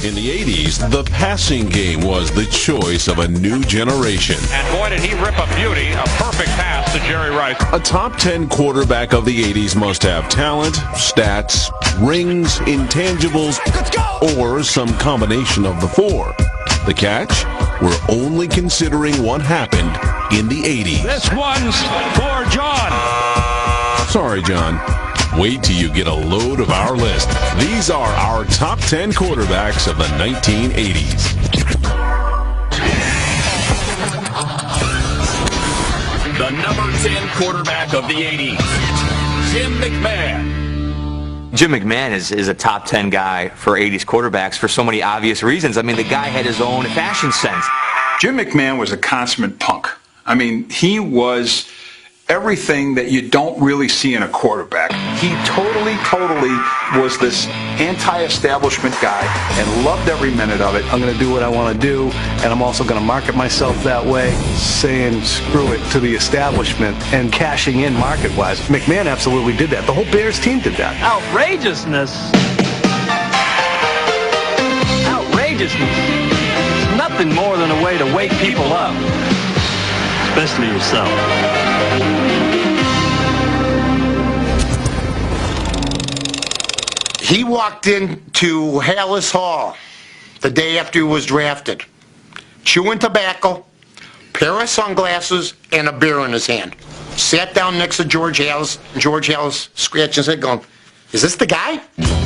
In the 80s, the passing game was the choice of a new generation. And boy, did he rip a beauty, a perfect pass to Jerry Rice. A top 10 quarterback of the 80s must have talent, stats, rings, intangibles, or some combination of the four. The catch? We're only considering what happened in the 80s. This one's for John. Sorry, John. Wait till you get a load of our list. These are our top 10 quarterbacks of the 1980s. The number 10 quarterback of the 80s, Jim McMahon. Jim McMahon is a top 10 guy for 80s quarterbacks for so many obvious reasons. I mean, the guy had his own fashion sense. Jim McMahon was a consummate punk. I mean, he was everything that you don't really see in a quarterback. He totally was this anti-establishment guy and loved every minute of it. I'm going to do what I want to do, and I'm also going to market myself that way, saying screw it to the establishment and cashing in market-wise. McMahon absolutely did that. The whole Bears team did that. Outrageousness. Outrageousness. Nothing more than a way to wake people up. Especially yourself. He walked into Hallis Hall the day after he was drafted, chewing tobacco, pair of sunglasses, and a beer in his hand. Sat down next to George Hallis. George Hallis scratched his head going, "Is this the guy?"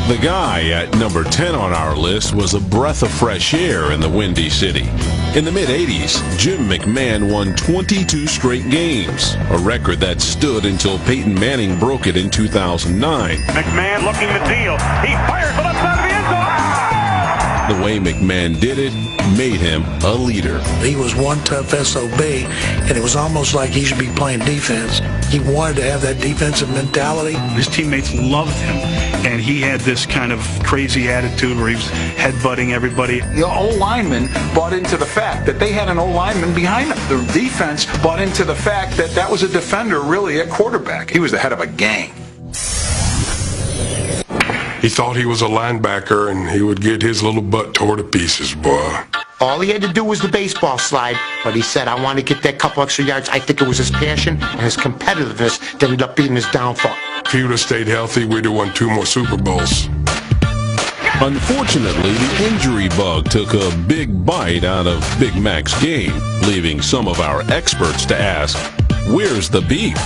The guy at number 10 on our list was a breath of fresh air in the Windy City. In the mid-80s, Jim McMahon won 22 straight games, a record that stood until Peyton Manning broke it in 2009. McMahon looking to deal. He fires for the side of the end zone. The way McMahon did it made him a leader. He was one tough SOB, and it was almost like he should be playing defense. He wanted to have that defensive mentality. His teammates loved him, and he had this kind of crazy attitude where he was headbutting everybody. The O-linemen bought into the fact that they had an O-lineman behind them. The defense bought into the fact that that was a defender really at quarterback. He was the head of a gang. He thought he was a linebacker, and he would get his little butt tore to pieces, boy. All he had to do was the baseball slide, but he said, "I want to get that couple extra yards." I think it was his passion and his competitiveness that ended up being his downfall. If he would have stayed healthy, we'd have won 2 more Super Bowls. Unfortunately, the injury bug took a big bite out of Big Mac's game, leaving some of our experts to ask, where's the beef?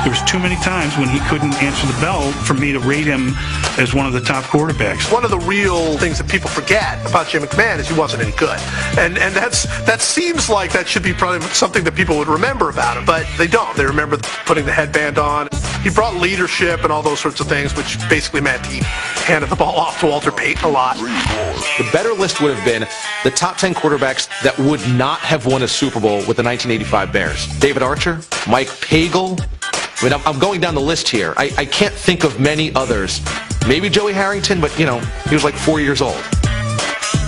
There was too many times when he couldn't answer the bell for me to rate him as one of the top quarterbacks. One of the real things that people forget about Jim McMahon is he wasn't any good. And that seems like that should be probably something that people would remember about him, but they don't. They remember putting the headband on. He brought leadership and all those sorts of things, which basically meant he handed the ball off to Walter Payton a lot. The better list would have been the top 10 quarterbacks that would not have won a Super Bowl with the 1985 Bears. David Archer, Mike Pagel. I mean, I'm going down the list here. I can't think of many others. Maybe Joey Harrington, but, you know, he was like 4 years old.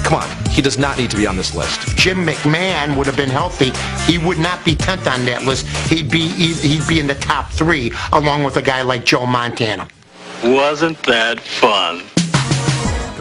Come on, he does not need to be on this list. Jim McMahon would have been healthy. He would not be 10th on that list. He'd be in the top 3, along with a guy like Joe Montana. Wasn't that fun?